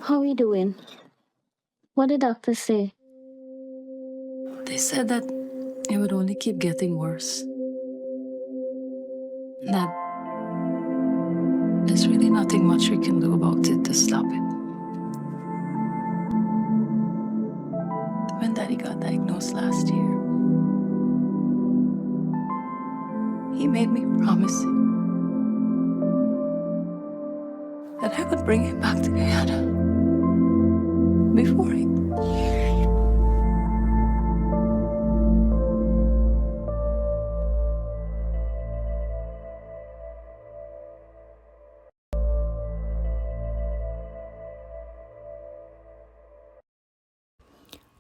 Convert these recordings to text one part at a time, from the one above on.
How are you doing? What did doctor say? They said that it would only keep getting worse. That there's really nothing much we can do about it to stop it. When Daddy got diagnosed last year, he made me promise that I would bring him back to Guyana before he.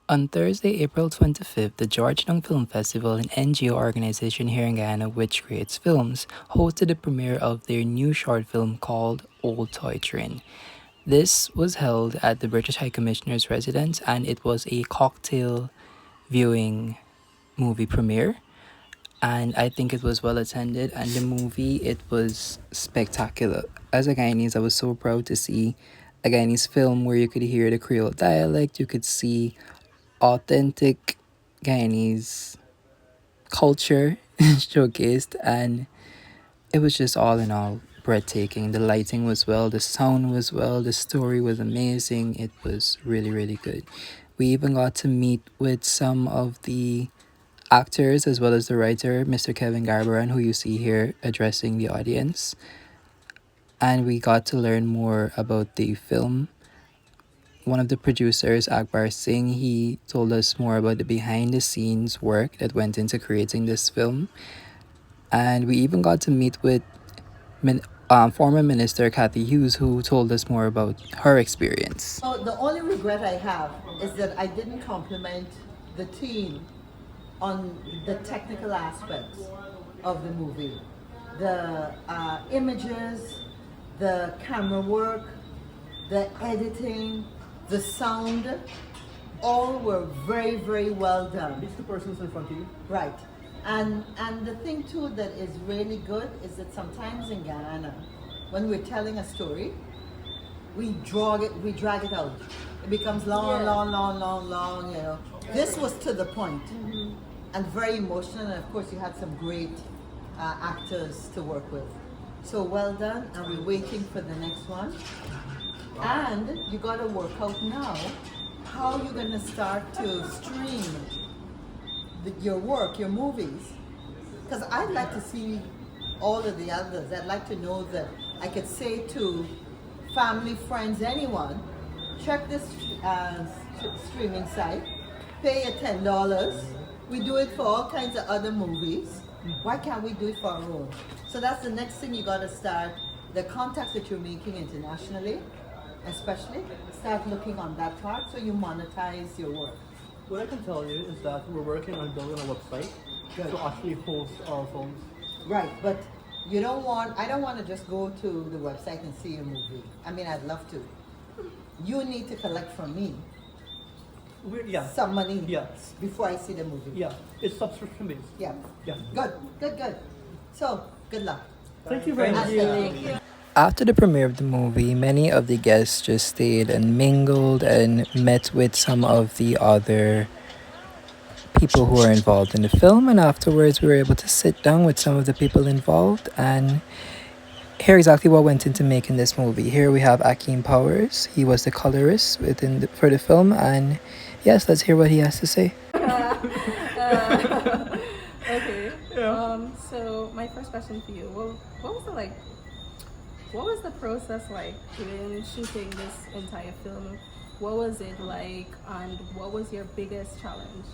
On Thursday, April 25th, the Georgetown Film Festival, an NGO organization here in Guyana which creates films, hosted the premiere of their new short film called Old Toy Train. This was held at the British High Commissioner's residence and it was a cocktail viewing movie premiere. And I think it was well attended, and the movie, it was spectacular. As a Guyanese, I was so proud to see a Guyanese film where you could hear the Creole dialect, you could see authentic Guyanese culture showcased, and it was just all in all breathtaking. The lighting was well, the sound was well, the story was amazing. It was really, really good. We even got to meet with some of the actors as well as the writer, Mr. Kevin Garberan, who you see here addressing the audience. And we got to learn more about the film. One of the producers, Akbar Singh, he told us more about the behind the scenes work that went into creating this film. And we even got to meet with former Minister Kathy Hughes, who told us more about her experience. So the only regret I have is that I didn't compliment the team on the technical aspects of the movie. The images, the camera work, the editing, the sound, all were very, very well done. It's the persons in front of you. Right. And the thing too that is really good is that sometimes in Guyana, when we're telling a story, we drag it out. It becomes long, long, you know. This was to the point and very emotional, and of course you had some great actors to work with. So well done, and we're waiting for the next one. And you gotta work out now how you're gonna start to stream your work, your movies. Because I'd like to see all of the others. I'd like to know that I could say to family, friends, anyone, check this streaming site, pay a $10. We do it for all kinds of other movies. Why can't we do it for our own? So that's the next thing you gotta start. The contacts that you're making internationally, especially, start looking on that part so you monetize your work. What I can tell you is that we're working on building a website to actually host our films. Right, but I don't want to just go to the website and see a movie. I mean, I'd love to. You need to collect from me some money before I see the movie. Yeah, it's subscription based. Yeah. Yeah. Good. So, good luck. Thank you very much. Thank you. After the premiere of the movie, many of the guests just stayed and mingled and met with some of the other people who were involved in the film. And afterwards, we were able to sit down with some of the people involved and hear exactly what went into making this movie. Here we have Akeem Powers. He was the colorist for the film. And yes, let's hear what he has to say. Okay. Yeah. So my first question for you: what was the process like in shooting this entire film? What was it like, and what was your biggest challenge?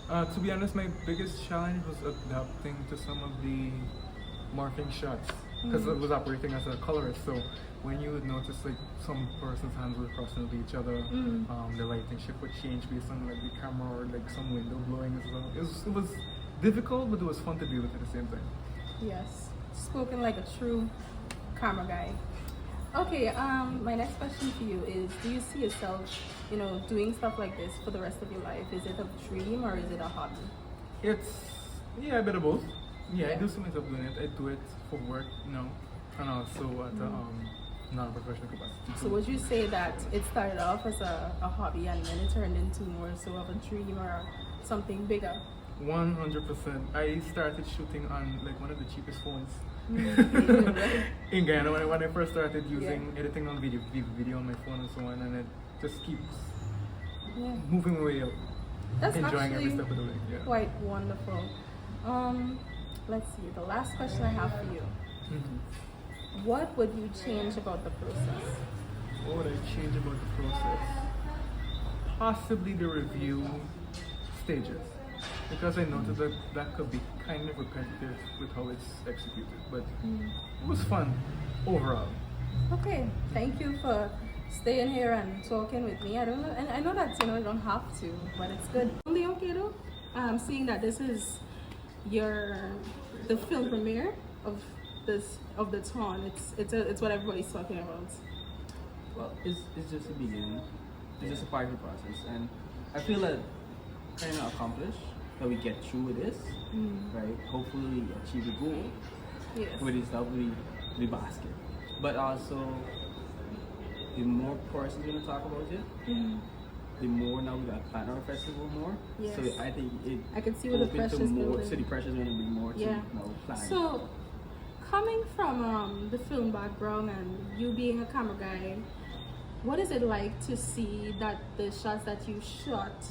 To be honest, my biggest challenge was adapting to some of the morphing shots because I was operating as a colorist. So when you would notice like some person's hands were crossing with each other, the lighting shift would change based on like the camera or like some window blowing as well. It was difficult, but it was fun to deal with at the same time. Yes, spoken like a true camera guy. Okay, my next question for you is: do you see yourself, doing stuff like this for the rest of your life? Is it a dream or is it a hobby? It's a bit of both. Yeah, I do see myself doing it. I do it for work, and also at non-professional capacity. So would you say that it started off as a hobby and then it turned into more so of a dream or something bigger? 100%. I started shooting on like one of the cheapest phones Right. in Guyana when I first started using editing on video on my phone and so on, and it just keeps Yeah. moving my way up. That's Enjoying every actually step of the way. Yeah. quite wonderful. Let's see. The last question I have for you. What would you change about the process? What would I change about the process? Possibly the review stages. Because I noticed that that could be kind of repetitive with how it's executed. But it was fun overall. Okay, thank you for staying here and talking with me. I don't know, and I know that you don't have to, but it's good. Only okay though. Seeing that this is the film premiere of the town. It's what everybody's talking about. Well, it's just the beginning. It's just a part of the process, and I feel that kind of accomplished that we get through with this, right? Hopefully, we achieve the goal Yes. with this stuff, the basket. But also, the more persons gonna talk about it, the more now we got plan our festival more. Yes. So I think I can see where the open to pressure's more. building. So the pressure's gonna be more to Yeah. plan. So, coming from the film background and you being a camera guy, what is it like to see that the shots that you shot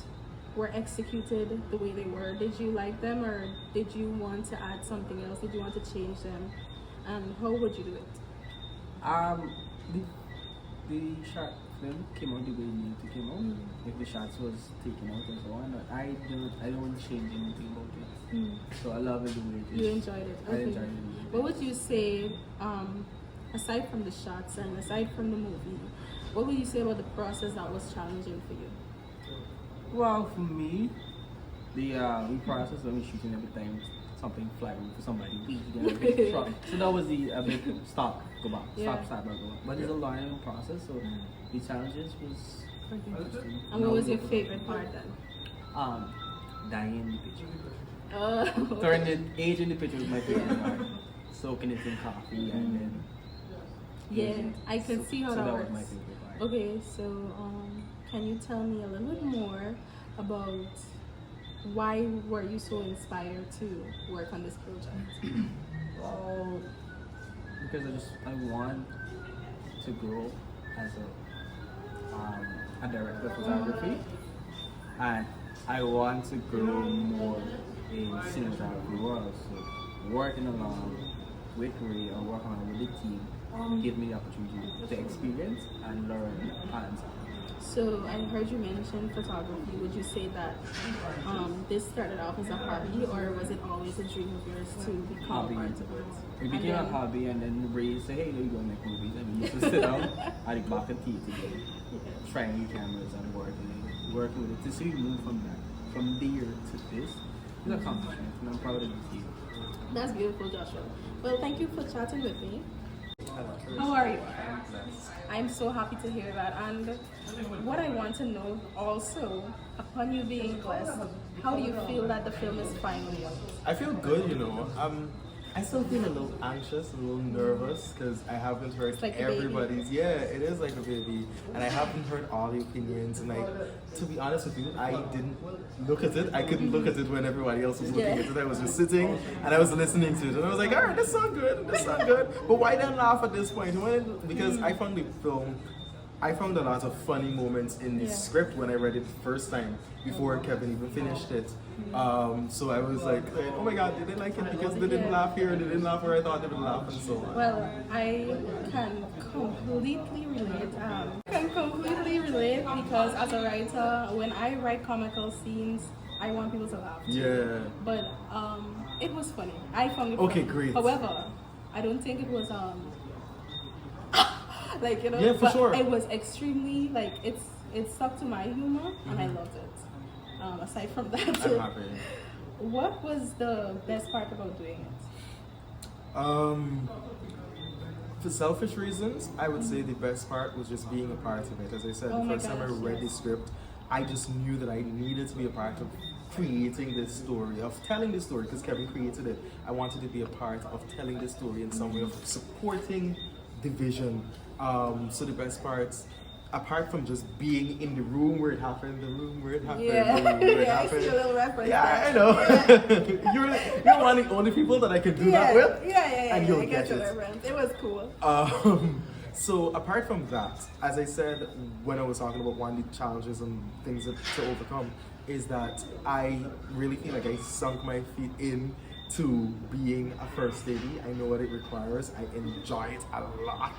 were executed the way they were? Did you like them, or did you want to add something else? Did you want to change them? And how would you do it? The short film came out the way it needed to come out. If the shots was taken out and so on, I don't change anything about it. So I love it the way it is. You enjoyed it. I Okay. enjoyed it. What would you say, aside from the shots and aside from the movie, what would you say about the process that was challenging for you? Well, for me, the process when we shooting every time something fly over for somebody, so that was a big stop, go back, Yeah. stop, go back. But it's a learning process, so the challenges was interesting. And what was your favorite part then? Dying in the picture. Oh. Turn the age in the picture was my favorite part. Soaking it in coffee and then. Yeah, I can see how so that that works. was my favorite part. Okay, so can you tell me a little bit more about why were you so inspired to work on this project? Well, because I want to grow as a director of photography, and I want to grow more in cinematography world. So working along with Ray or working along with the team give me the opportunity to experience and learn and So I heard you mention photography. Would you say that this started off as a hobby, or was it always a dream of yours to become hobby. part of it? It became a hobby, and then Ray said, "Hey, you're going to make movies." And we used to sit down at the back of theater together, trying new cameras and working with it to see we move from there to this. It's an accomplishment, and I'm proud of the team. That's beautiful, Joshua. Well, thank you for chatting with me. How are you? I'm so happy to hear that. And what I want to know also, upon you being blessed, how do you feel that the film is finally out? I feel good, I still feel a little anxious, a little nervous because I haven't heard like a baby. everybody's. Yeah, it is like a baby, and I haven't heard all the opinions. And to be honest with you, I didn't look at it. I couldn't look at it when everybody else was looking at it. I was just sitting and I was listening to it, and I was like, all right, this sounds good, this sounds good. But why then laugh at this point? Because I found the film. I found a lot of funny moments in the script when I read it the first time before Kevin even finished it. So I was like, oh my God, did they like it because they didn't laugh here, they didn't laugh where I thought they would laugh, and so on. Well, I can completely relate because as a writer, when I write comical scenes, I want people to laugh too. Yeah. But it was funny. I found it Okay, funny. great. However, I don't think it was Yeah, for but sure. it was extremely it stuck to my humor and I loved it. Aside from that, I'm happy. what was the best part about doing it? For selfish reasons, I would say the best part was just being a part of it. As I said, Oh the my first time I gosh, read the yes. script, I just knew that I needed to be a part of creating this story, of telling this story, because Kevin created it. I wanted to be a part of telling this story in some way, of supporting the vision So the best parts, apart from just being in the room where it happened, the room where it happened, Yeah. the room where it Yeah, I happened. see a little reference Yeah, there. I know. you're one of the only people that I can do that with. Yeah. And you'll I get your it. reference. It was cool. So apart from that, as I said when I was talking about one of the challenges and things to overcome, is that I really feel like I sunk my feet in to being a first lady. I know what it requires. I enjoy it a lot.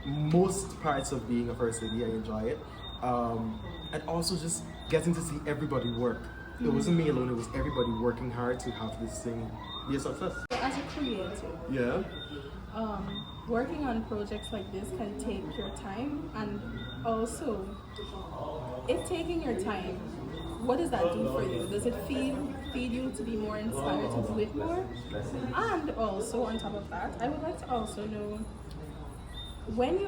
Most parts of being a first lady, I enjoy it. And also just getting to see everybody work. It wasn't me alone, it was everybody working hard to have this thing be a success. As a creator, Yeah. working on projects like this can take your time, and also, if taking your time, what does that do for you? Does it feed you to be more inspired to do it more? And also, on top of that, I would like to also know, when you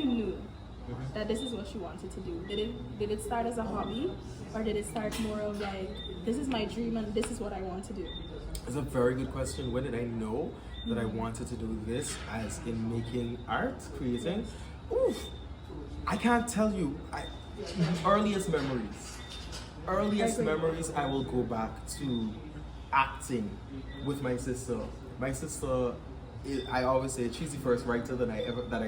knew that this is what you wanted to do, did it start as a hobby, or did it start more of like, this is my dream and this is what I want to do? It's a very good question. When did I know that I wanted to do this, as in making art, creating? Oof, I can't tell you. Earliest memories, I will go back to acting with my sister. My sister, I always say she's the first writer that I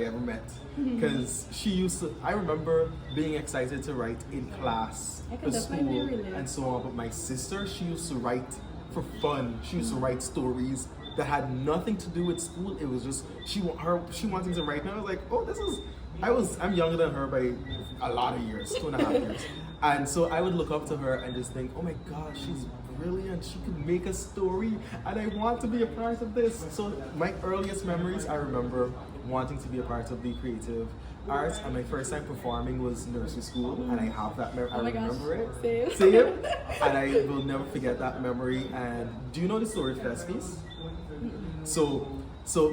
ever met, because she used to. I remember being excited to write in class for school and so on. But my sister, she used to write for fun. She used to write stories that had nothing to do with school. It was just she wanted to write, and I was like, oh, this is. I'm younger than her by a lot of years, 2.5 years. And so I would look up to her and just think, oh my God, she's brilliant. She could make a story and I want to be a part of this. So my earliest memories, I remember wanting to be a part of the creative arts, and my first time performing was nursery school, and I have that memory. I remember it. Same. And I will never forget that memory. And do you know the story of Thespies? So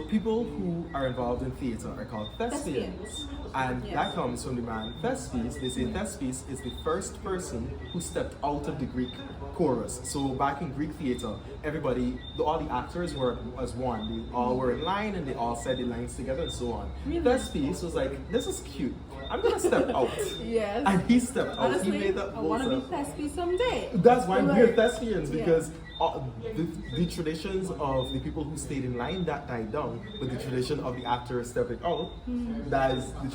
people who are involved in theatre are called thespians. And that comes from the man Thespis. They say Thespis is the first person who stepped out of the Greek chorus. So back in Greek theatre, all the actors were as one. They all were in line and they all said the lines together and so on. Thespis was like, this is cute. I'm gonna step out. Yes. And he stepped out. Honestly, He made that I want to be Thespis someday. That's why we're thespians, because the traditions of the people who stayed in line, that died down, but the tradition of the actors stepping out, that is the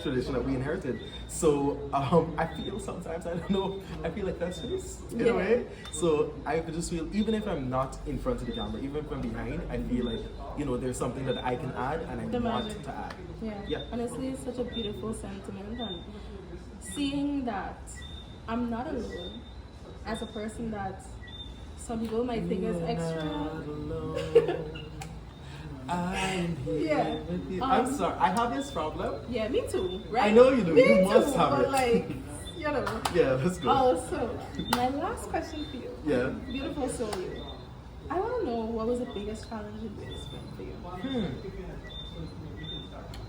tradition that we inherited. So I feel sometimes, I don't know, I feel like Thespians in a way. So I just feel, even if I'm not in front of the camera, even if I'm behind, I feel like, there's something that I can add and I want to add. Yeah. Honestly, it's such a beautiful sentiment, and seeing that I'm not alone as a person that some people might think is extra. I'm here Yeah. with you. I'm sorry, I have this problem. Yeah, me too, right? I know you do. Me You too, must have but it. like, Yeah, let's go. Also, my last question for you. Yeah. Beautiful soul, you. I want to know, what was the biggest challenge in this film for you?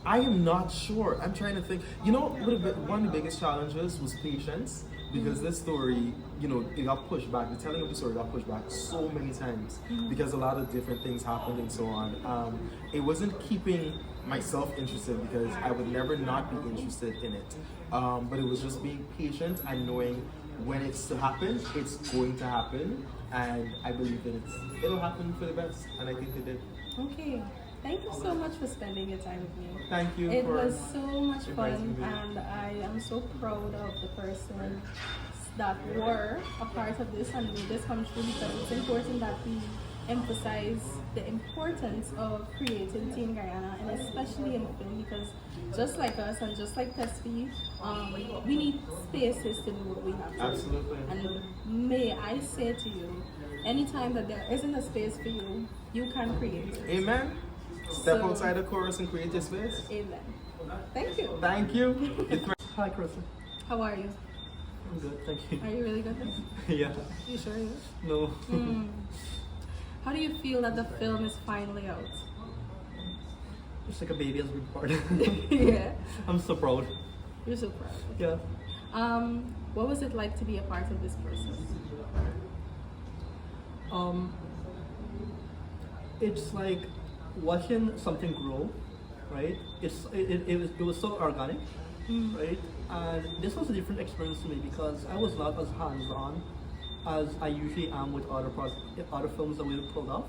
I am not sure. I'm trying to think. One of the biggest challenges was patience, because this story, it got pushed back. The telling of the story got pushed back so many times because a lot of different things happened and so on. It wasn't keeping myself interested, because I would never not be interested in it. But it was just being patient and knowing when it's to happen, it's going to happen, and I believe that it'll happen for the best, and I think it did. Okay. Thank you so much for spending your time with me. Thank you. It was so much fun, me. and I am so proud of the person that were a part of this and made this come true, because it's important that we emphasize the importance of creativity in Guyana, and especially in film, because just like us and just like Quebee, we need spaces to do what we have to do. Absolutely. And may I say to you, anytime that there isn't a space for you, you can create it. Amen. Step outside the chorus and create your space. Amen. Thank you. Thank you. Hi, Carissa. How are you? I'm good, thank you. Are you really good? Yeah. You sure you? No. How do you feel that the film is finally out? It's like a baby has been born. Yeah. I'm so proud. You're so proud. Yeah. What was it like to be a part of this process? It's like watching something grow right? It was so organic, right? And this was a different experience to me because I was not as hands-on as I usually am with other films that we pulled off.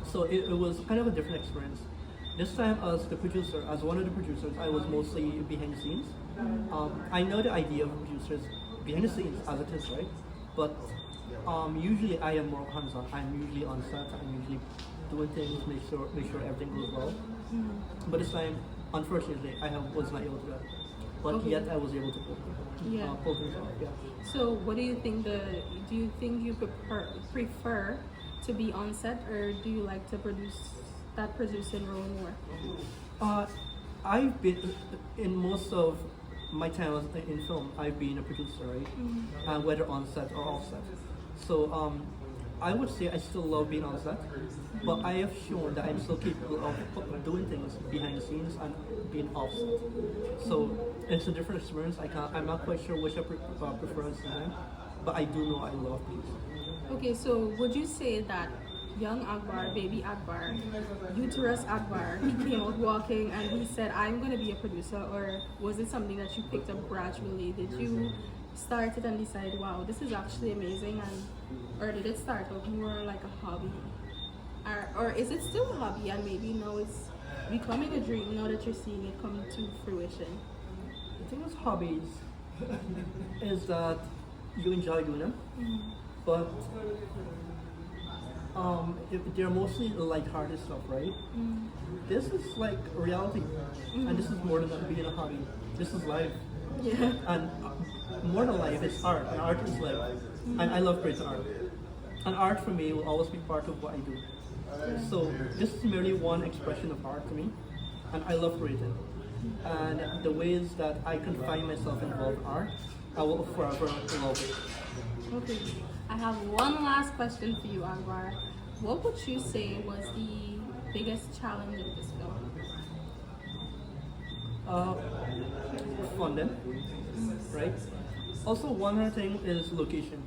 So it was kind of a different experience. This time, as the producer, as one of the producers, I was mostly behind the scenes. I know the idea of producers behind the scenes as it is, right? But usually I am more hands-on. I'm usually on set. I'm usually doing things, make sure everything goes well. But this time, unfortunately, was not able to do that. But yet I was able to pull things off. Yeah. So what do you think? Do you think you prefer to be on set, or do you like to producing role more? I've been in most of my time in film. I've been a producer, right? Whether on set or off set. So I would say I still love being on set, but I have shown that I'm still capable of doing things behind the scenes and being off set. So it's a different experience. I'm not quite sure which I prefer at the time, but I do know I love producing. Okay, so would you say that young Akbar, baby Akbar, uterus Akbar, he came out walking and he said, I'm going to be a producer, or was it something that you picked up gradually? Did you start it and decide, wow, this is actually amazing, or did it start out more like a hobby? Or is it still a hobby and maybe now it's becoming a dream now that you're seeing it come to fruition? The thing with hobbies is that you enjoy doing them, but they're mostly light-hearted stuff, right? This is like reality, and this is more than being a hobby. This is life, and more than life, it's art, and art is life. And I love creating art, and art for me will always be part of what I do. So this is merely one expression of art to me, and I love creating. And the ways that I can find myself involved in art, I will forever love it. Okay, I have one last question for you, Akbar. What would you say was the biggest challenge of this film? Funding, right? Also, one other thing is location.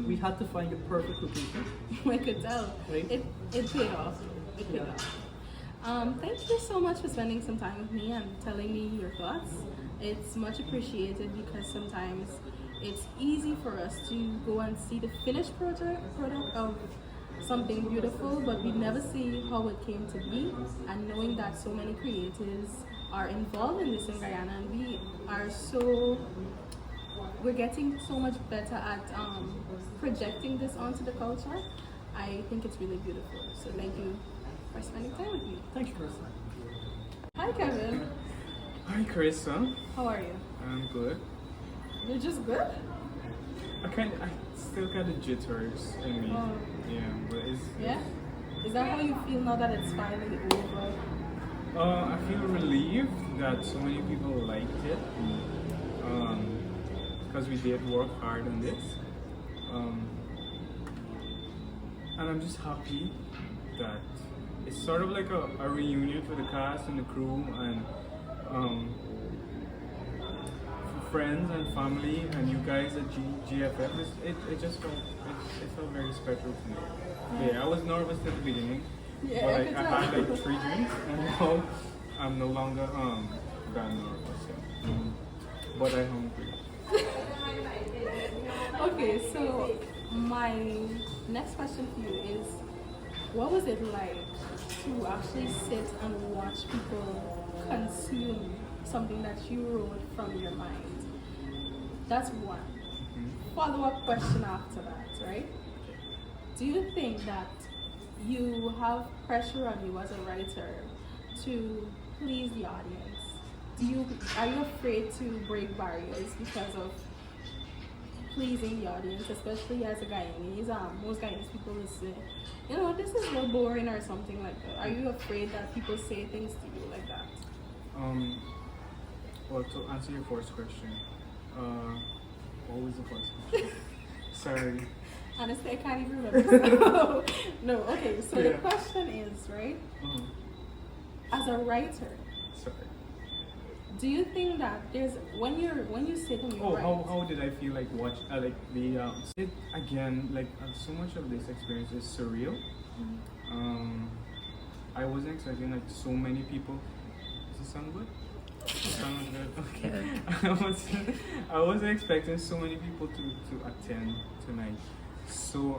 We had to find the perfect location. I could tell. Right? It paid off. It paid off. Thank you so much for spending some time with me and telling me your thoughts. It's much appreciated because sometimes it's easy for us to go and see the finished product of something beautiful, but we never see how it came to be. And knowing that so many creatives are involved in this in Guyana, and we're getting so much better at projecting this onto the culture. I think it's really beautiful. So thank you for spending time with me. Thank you, Carissa. Hi, Kevin. Hi, Carissa. How are you? I'm good. You're just good? I still got the jitters in me. Oh. Yeah, but Yeah? Is that how you feel now that it's finally over? I feel relieved that so many people liked it. Because we did work hard on this. And I'm just happy that it's sort of like a reunion for the cast and the crew and friends and family and you guys at GFF. It just felt very special to me. Yeah, I was nervous at the beginning, but I had like 3 drinks and now I'm no longer that nervous. Yeah. But I'm hungry. Okay, so my next question for you is, what was it like to actually sit and watch people consume something that you wrote from your mind? That's one. Follow-up question after that, right? Do you think that you have pressure on you as a writer to please the audience? Are you afraid to break barriers because of pleasing the audience, especially as a Guyanese? Most Guyanese people will say, this is real boring or something like that. Are you afraid that people say things to you like that? Well, to answer your first question, what was the first question? Sorry. Honestly, I can't even remember. No, okay, so the question is, right? As a writer, sorry. do you think that when you sit and you write? How did I feel like it again, so much of this experience is surreal. I wasn't expecting like so many people. it sound good? Sound good. Okay. I wasn't expecting so many people to attend tonight. So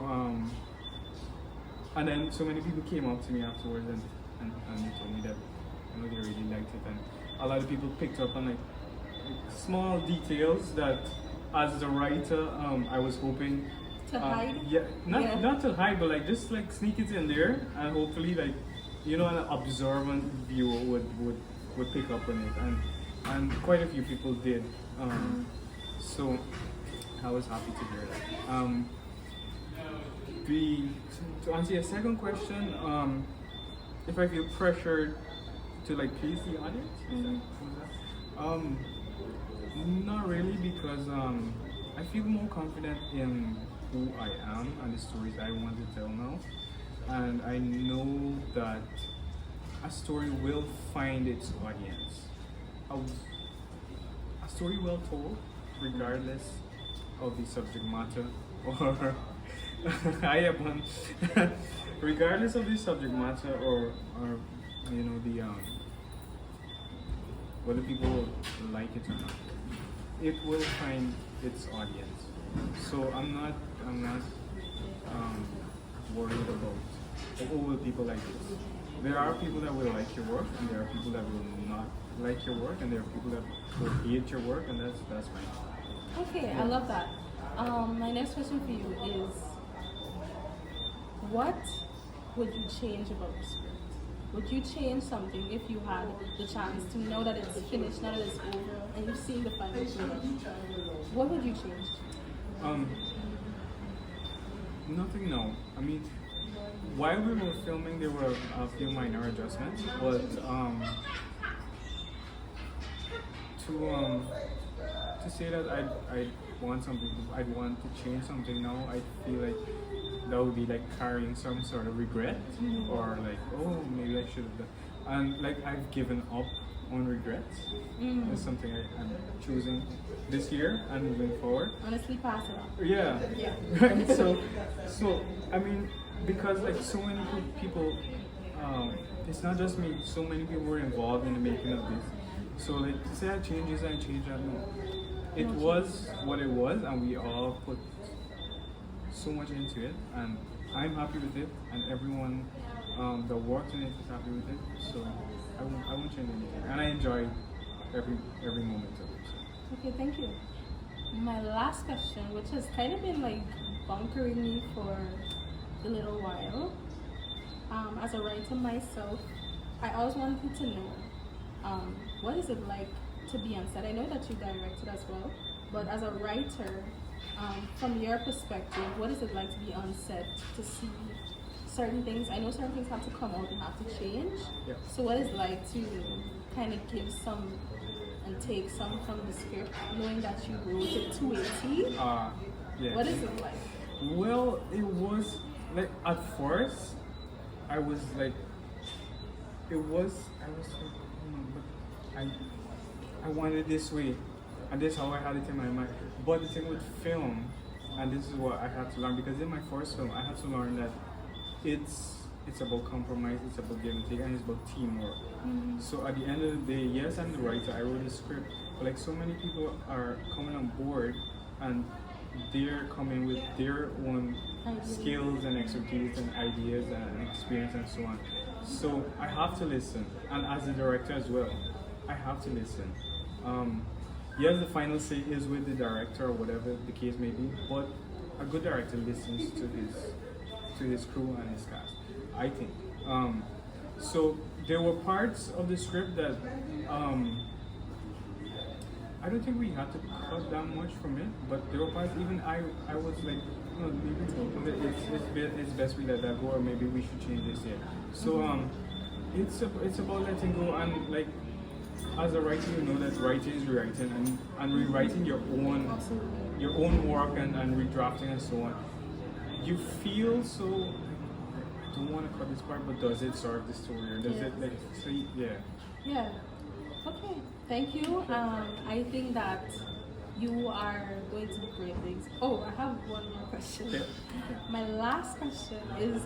and then so many people came up to me afterwards and they told me that they really liked it, and a lot of people picked up on like small details that as the writer I was hoping To hide? not to hide, but like just like sneak it in there, and hopefully like an observant viewer would pick up on it, and quite a few people did. So I was happy to hear that. To answer your second question, if I feel pressured to like please the audience, not really, because I feel more confident in who I am and the stories I want to tell now, and I know that a story will find its audience. A story well told, regardless of the subject matter, or regardless of the subject matter, or the whether people like it or not, it will find its audience. So I'm not worried about will people like this. There are people that will like your work, and there are people that will not like your work, and there are people that will hate your work, and that's fine. Okay, I love that. My next question for you is, what would you change about the script? Would you change something if you had the chance to know that it's finished, now that it's over, and you've seen the final product? What would you change? Nothing, no. I mean, while we were filming, there were a few minor adjustments, but to say that I'd want to change something now, I feel like that would be like carrying some sort of regret, or like, oh, maybe I should have done. And like, I've given up on regrets. It's something I'm choosing this year and moving forward. Honestly, pass it on. Yeah. Right. So I mean, because like so many people, it's not just me. So many people were involved in the making of this. So like, to say I changed this, I changed that. No, it was what it was, and we all put so much into it, and I'm happy with it, and everyone that worked in it is happy with it. So I won't change anything, and I enjoy every moment of it. Okay, thank you. My last question, which has kind of been like bunkering me for a little while. As a writer myself, I always wanted to know, what is it like to be on set? I know that you directed as well, but as a writer, from your perspective, what is it like to be on set, to see certain things? I know certain things have to come out and have to change. Yeah. So what is it like to kind of give some and take some from the script, knowing that you wrote it to a T? Yeah. What is it like? Well, it was like, at first, I was like, but I wanted it this way, and this is how I had it in my mind. But the thing with film, and this is what I had to learn, because in my first film, I had to learn that it's about compromise, it's about give and take, and it's about teamwork. So at the end of the day, yes, I'm the writer, I wrote the script, but like, so many people are coming on board, and they're coming with their own skills and expertise and ideas and experience and so on. So I have to listen, and as a director as well, I have to listen. Yes, the final say is with the director, or whatever the case may be, but a good director listens to his crew and his cast, I think. So there were parts of the script that I don't think we had to cut that much from it, but there were parts even I was like, no, maybe it's best we let that go, or maybe we should change this here. So it's about letting go, and like, as a writer, you know that writing is rewriting, and rewriting your own work and redrafting and so on. You feel so, I don't want to cut this part, but does it serve the story, or does it like, so yeah. Yeah. Okay. Thank you. I think that you are going to do great things. Oh, I have one more question. Yeah. My last question is,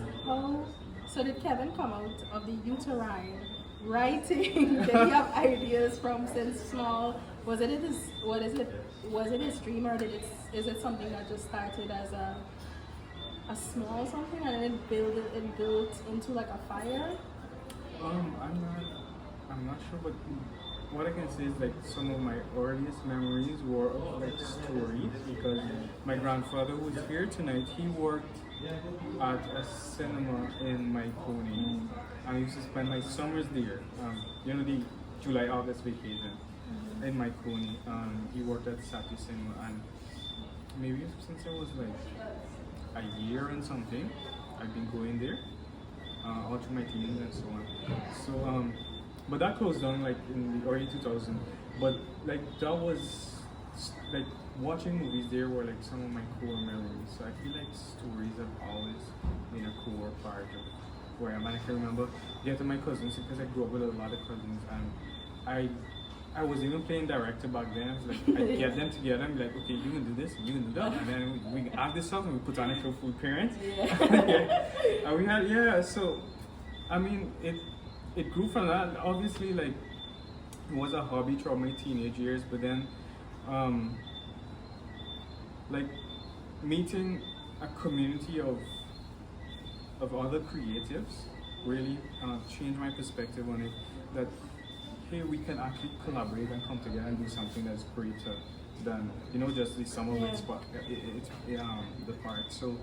so did Kevin come out of the uterine writing? Did he have ideas from since small? Was it his, what is it? Was it his dream, or is it something that just started as a small something and then it built into like a fire? I'm not sure, but what I can say is like some of my earliest memories were of like stories, because my grandfather who is here tonight, he worked at a cinema in Maikoni. I used to spend my summers there. The July-August vacation in Maikoni. He worked at Sati Cinema, and maybe since I was like a year and something, I've been going there all through my teens and so on. So but that closed down like in the early 2000s. But like that was like watching movies there were like some of my core memories. So I feel like stories have always been a core part of where I am. And I can remember getting my cousins, because I grew up with a lot of cousins, and I was even playing director back then. I was like, I'd get them together and be like, okay, you can do this, you can do that, and then we act this up and we put on a show for parents. Yeah. And we had, so I mean it grew from that. Obviously, like, it was a hobby throughout my teenage years, but then like meeting a community of other creatives really changed my perspective on it, that hey, we can actually collaborate and come together and do something that's greater than just the sum of its the parts. So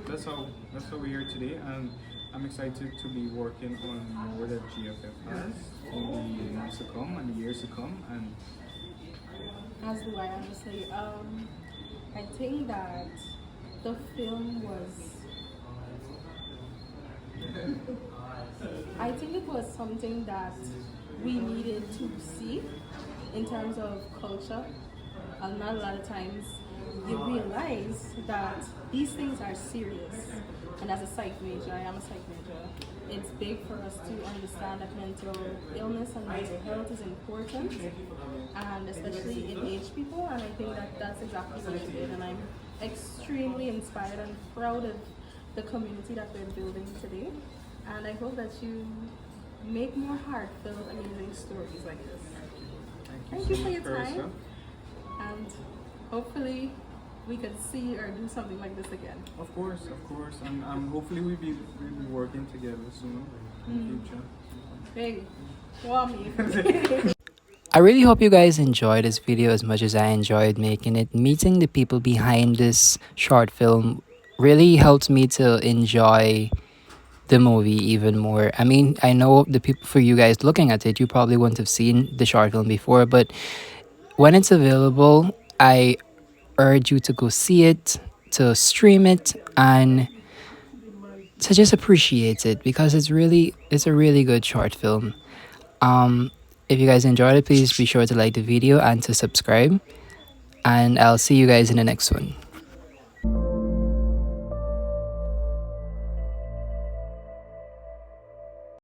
that's how we're here today, and I'm excited to be working on more that GFF has in the months to come and the years to come. And as do I, honestly. I think that the film was. I think it was something that we needed to see in terms of culture. And not a lot of times you realize that these things are serious. And as a psych major, I am a psych major, it's big for us to understand that mental illness and mental health is important, and especially in aged people. And I think that that's exactly what it did. And I'm extremely inspired and proud of the community that we're building today. And I hope that you make more heartfelt, amazing stories like this. Thank you for your time. And hopefully we could see or do something like this again. Of course. And hopefully we'll be working together soon in the future. Hey, warm me. I really hope you guys enjoyed this video as much as I enjoyed making it. Meeting the people behind this short film really helped me to enjoy the movie even more. I mean, I know the people, for you guys looking at it, you probably wouldn't have seen the short film before, but when it's available, I urge you to go see it, to stream it, and to just appreciate it, because it's a really good short film. If you guys enjoyed it, please be sure to like the video and to subscribe, and I'll see you guys in the next one.